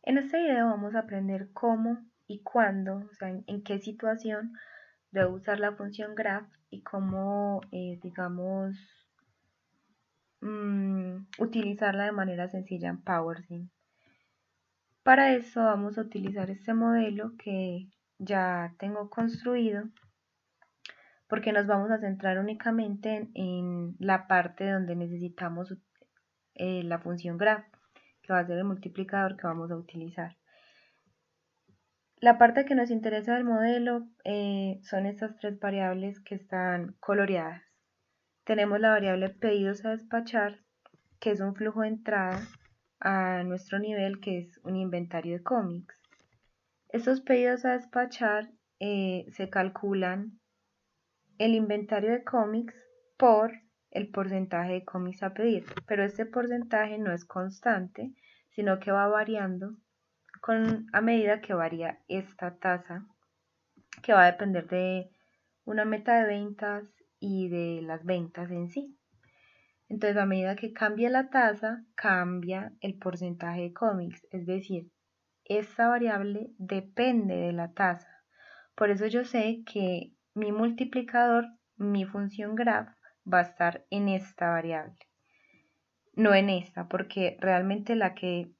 En este video vamos a aprender cómo y cuándo, o sea, en qué situación debo usar la función graph y cómo, digamos, utilizarla de manera sencilla en PowerShell. Para eso vamos a utilizar este modelo que ya tengo construido porque nos vamos a centrar únicamente en la parte donde necesitamos la función graph, que va a ser el multiplicador que vamos a utilizar. La parte que nos interesa del modelo son estas tres variables que están coloreadas. Tenemos la variable pedidos a despachar, que es un flujo de entrada a nuestro nivel, que es un inventario de cómics. Estos pedidos a despachar se calculan el inventario de cómics por el porcentaje de cómics a pedir, pero este porcentaje no es constante, sino que va variando a medida que varía esta tasa, que va a depender de una meta de ventas y de las ventas en sí. Entonces, a medida que cambia la tasa, cambia el porcentaje de cómics, es decir, esta variable depende de la tasa. Por eso yo sé que mi multiplicador, mi función graph, va a estar en esta variable, no en esta, porque realmente la que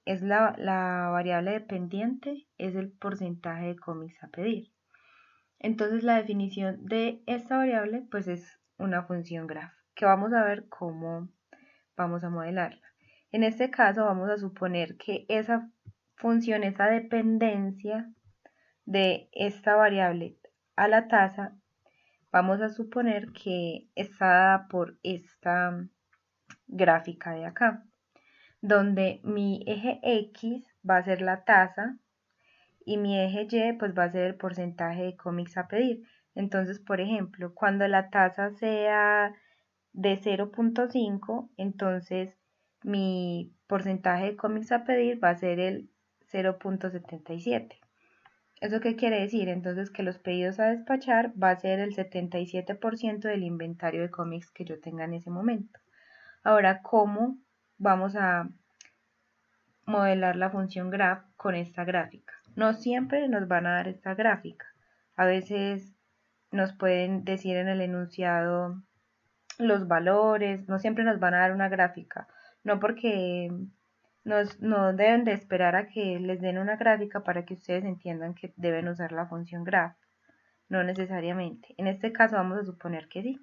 es la variable dependiente es el porcentaje de cómics a pedir. Entonces la definición de esta variable pues es una función graph, que vamos a ver cómo vamos a modelarla. En este caso vamos a suponer que esa función, esa dependencia de esta variable a la tasa, vamos a suponer que está dada por esta gráfica de acá, donde mi eje X va a ser la tasa y mi eje Y pues va a ser el porcentaje de cómics a pedir. Entonces, por ejemplo, cuando la tasa sea de 0.5, entonces mi porcentaje de cómics a pedir va a ser el 0.77. ¿Eso qué quiere decir? Entonces que los pedidos a despachar va a ser el 77% del inventario de cómics que yo tenga en ese momento. Ahora, ¿cómo vamos a modelar la función graph con esta gráfica? No siempre nos van a dar esta gráfica. A veces nos pueden decir en el enunciado los valores, no siempre nos van a dar una gráfica. No porque no deben de esperar a que les den una gráfica para que ustedes entiendan que deben usar la función graph. No necesariamente. En este caso vamos a suponer que sí.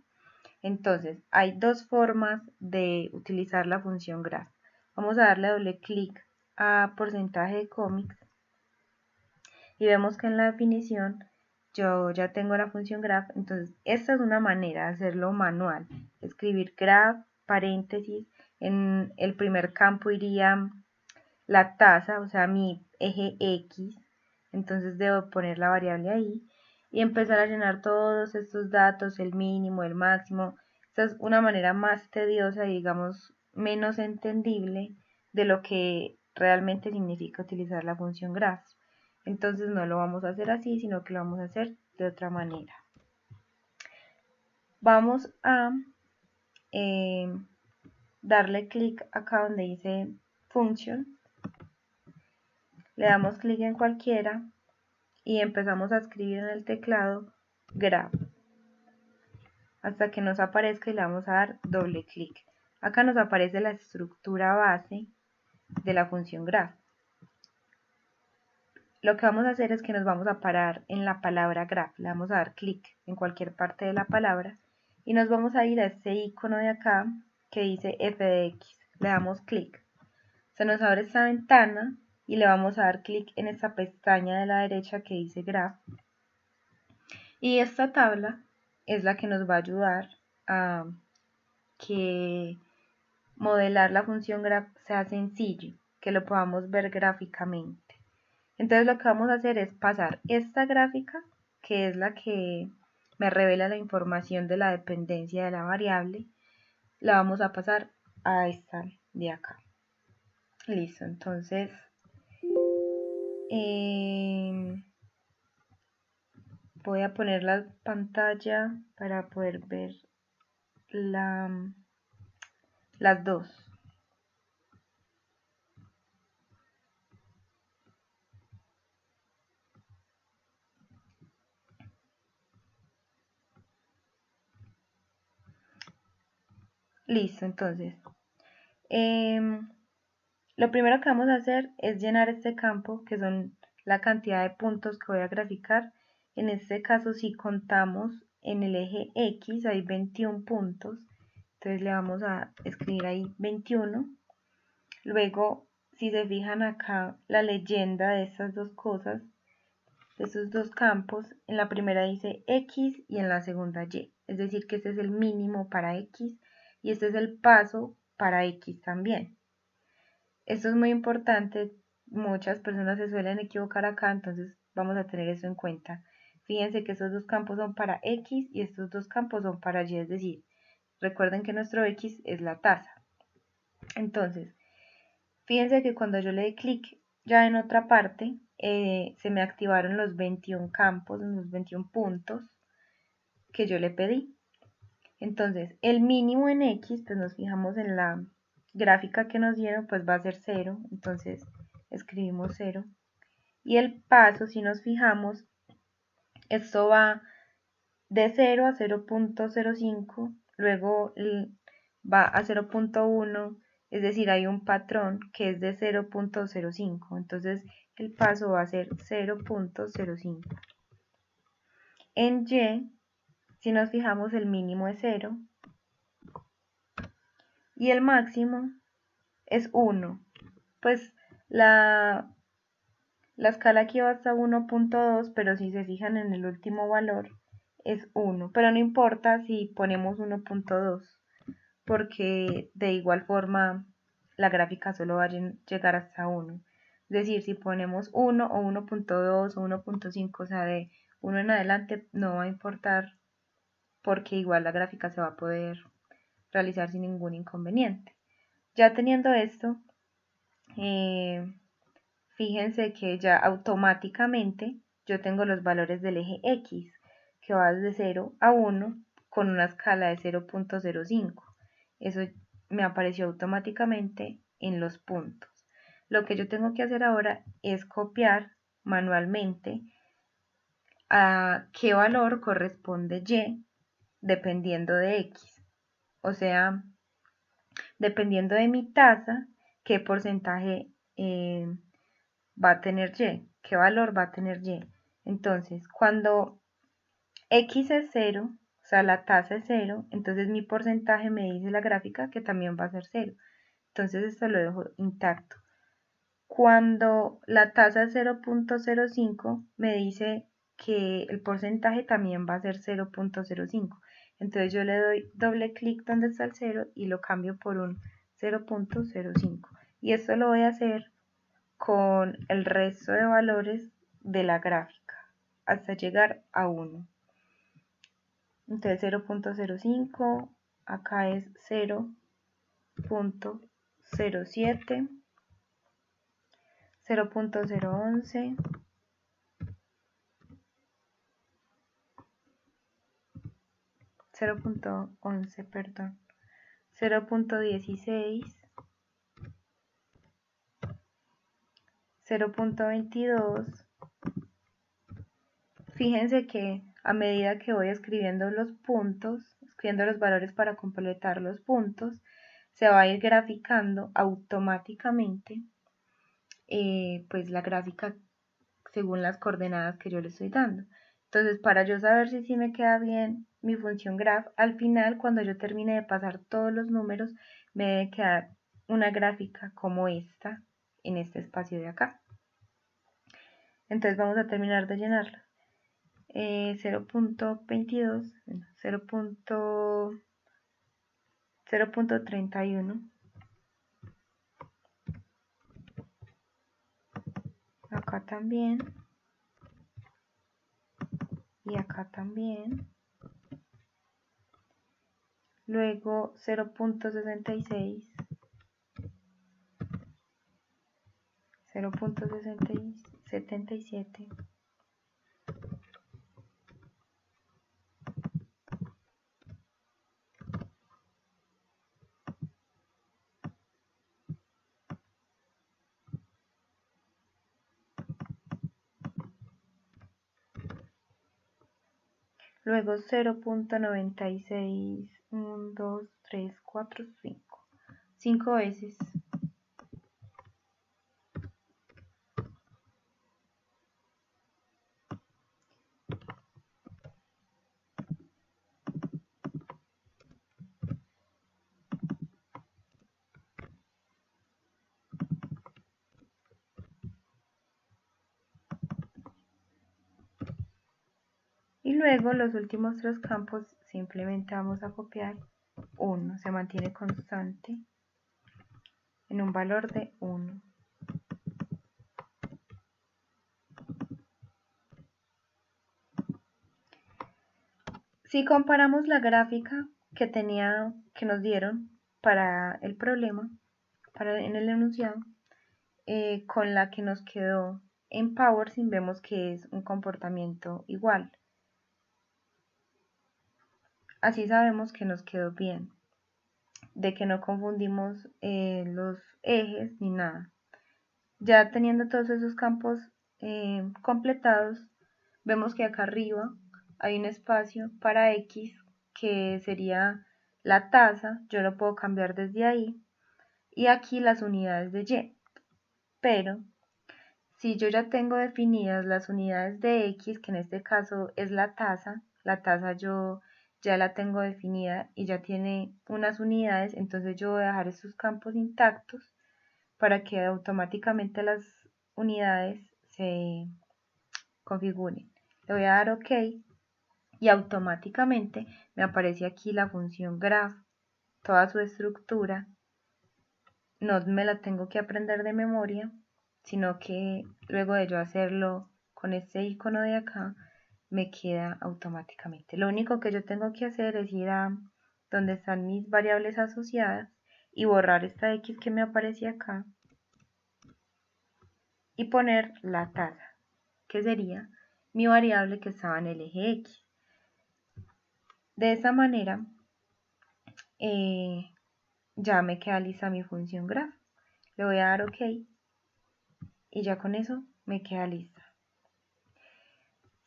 Entonces, hay dos formas de utilizar la función graph. Vamos a darle doble clic a porcentaje de cómics y vemos que en la definición yo ya tengo la función graph. Entonces, esta es una manera de hacerlo manual. Escribir graph, paréntesis, en el primer campo iría la tasa, o sea, mi eje X. Entonces debo poner la variable ahí y empezar a llenar todos estos datos, el mínimo, el máximo. Esta es una manera más tediosa y digamos menos entendible de lo que realmente significa utilizar la función graph. Entonces no lo vamos a hacer así, sino que lo vamos a hacer de otra manera. Vamos a darle clic acá donde dice function. Le damos clic en cualquiera y empezamos a escribir en el teclado graph hasta que nos aparezca y le vamos a dar doble clic. Acá nos aparece la estructura base de la función graph. Lo que vamos a hacer es que nos vamos a parar en la palabra graph. Le vamos a dar clic en cualquier parte de la palabra y nos vamos a ir a este icono de acá que dice f de x. Le damos clic. Se nos abre esta ventana y le vamos a dar clic en esta pestaña de la derecha que dice graph. Y esta tabla es la que nos va a ayudar a que modelar la función graph sea sencillo, que lo podamos ver gráficamente. Entonces lo que vamos a hacer es pasar esta gráfica, que es la que me revela la información de la dependencia de la variable, la vamos a pasar a esta de acá. Listo, entonces voy a poner la pantalla para poder ver las dos. Listo, entonces. Lo primero que vamos a hacer es llenar este campo, que son la cantidad de puntos que voy a graficar. En este caso, si contamos en el eje X, hay 21 puntos. Entonces le vamos a escribir ahí 21. Luego, si se fijan acá, la leyenda de estas dos cosas, de estos dos campos, en la primera dice X y en la segunda Y. Es decir, que este es el mínimo para X y este es el paso para X también. Esto es muy importante, muchas personas se suelen equivocar acá, entonces vamos a tener eso en cuenta. Fíjense que estos dos campos son para X y estos dos campos son para Y, es decir, recuerden que nuestro X es la tasa. Entonces, fíjense que cuando yo le di clic ya en otra parte, se me activaron los 21 campos, los 21 puntos que yo le pedí. Entonces, el mínimo en X, pues nos fijamos en la gráfica que nos dieron, pues va a ser 0. Entonces, escribimos 0. Y el paso, si nos fijamos, esto va de 0 a 0.05, luego va a 0.1, es decir, hay un patrón que es de 0.05. Entonces, el paso va a ser 0.05. En Y, si nos fijamos, el mínimo es 0 y el máximo es 1. Pues la escala aquí va hasta 1.2, pero si se fijan en el último valor es 1. Pero no importa si ponemos 1.2, porque de igual forma la gráfica solo va a llegar hasta 1. Es decir, si ponemos 1 o 1.2 o 1.5, o sea, de 1 en adelante no va a importar, porque igual la gráfica se va a poder realizar sin ningún inconveniente. Ya teniendo esto, fíjense que ya automáticamente yo tengo los valores del eje X, que va desde 0 a 1 con una escala de 0.05. Eso me apareció automáticamente en los puntos. Lo que yo tengo que hacer ahora es copiar manualmente a qué valor corresponde Y dependiendo de X. O sea, dependiendo de mi tasa, qué porcentaje va a tener Y, qué valor va a tener Y. Entonces, cuando X es 0, o sea, la tasa es 0, entonces mi porcentaje me dice la gráfica que también va a ser 0. Entonces esto lo dejo intacto. Cuando la tasa es 0.05, me dice que el porcentaje también va a ser 0.05. Entonces yo le doy doble clic donde está el 0 y lo cambio por un 0.05. Y esto lo voy a hacer con el resto de valores de la gráfica hasta llegar a 1. Entonces 0.05, acá es 0.07, 0.011, 0.11, perdón, 0.16, 0.22. Fíjense que a medida que voy escribiendo los puntos, escribiendo los valores para completar los puntos, se va a ir graficando automáticamente pues la gráfica según las coordenadas que yo le estoy dando. Entonces, para yo saber si sí me queda bien mi función graph, al final, cuando yo termine de pasar todos los números, me debe quedar una gráfica como esta en este espacio de acá. Entonces vamos a terminar de llenarla. 0.22, 0.31. Acá también. Y acá también. Luego 0.66. 0.77. Luego 0.96, 1, 2, 3, 4, 5. 5 veces. Y luego los últimos 3 campos simplemente vamos a copiar 1, se mantiene constante en un valor de 1. Si comparamos la gráfica que nos dieron para el problema, en el enunciado, con la que nos quedó en PowerSim, vemos que es un comportamiento igual. Así sabemos que nos quedó bien, de que no confundimos los ejes ni nada. Ya teniendo todos esos campos completados, vemos que acá arriba hay un espacio para X que sería la tasa, yo lo puedo cambiar desde ahí, y aquí las unidades de Y. Pero si yo ya tengo definidas las unidades de X, que en este caso es la tasa yo ya la tengo definida y ya tiene unas unidades, entonces yo voy a dejar estos campos intactos para que automáticamente las unidades se configuren. Le voy a dar OK y automáticamente me aparece aquí la función graph, toda su estructura. No me la tengo que aprender de memoria, sino que luego de yo hacerlo con este icono de acá, me queda automáticamente. Lo único que yo tengo que hacer es ir a donde están mis variables asociadas y borrar esta X que me aparece acá y poner la tasa, que sería mi variable que estaba en el eje X. De esa manera ya me queda lista mi función graph. Le voy a dar OK y ya con eso me queda lista.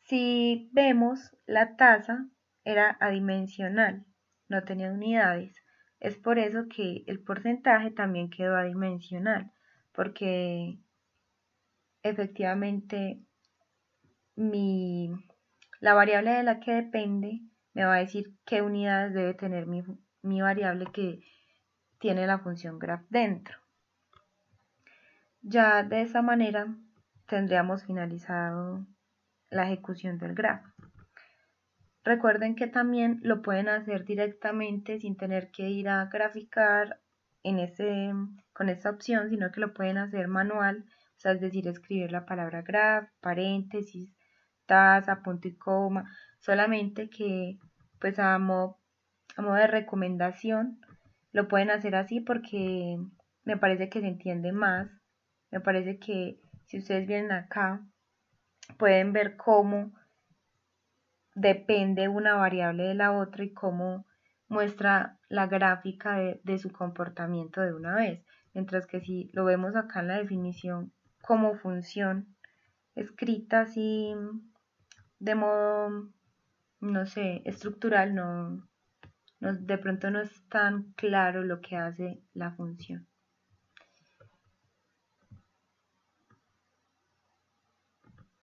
Si vemos, la tasa era adimensional, no tenía unidades. Es por eso que el porcentaje también quedó adimensional, porque efectivamente la variable de la que depende me va a decir qué unidades debe tener mi variable que tiene la función graph dentro. Ya de esa manera tendríamos finalizado la ejecución del graph. Recuerden que también lo pueden hacer directamente sin tener que ir a graficar con esta opción, sino que lo pueden hacer manual, o sea, es decir, escribir la palabra graph, paréntesis, tasa, punto y coma, solamente que pues a modo de recomendación lo pueden hacer así porque me parece que se entiende más, me parece que si ustedes vienen acá pueden ver cómo depende una variable de la otra y cómo muestra la gráfica de su comportamiento de una vez. Mientras que si lo vemos acá en la definición como función escrita así de modo, no sé, estructural, de pronto no es tan claro lo que hace la función.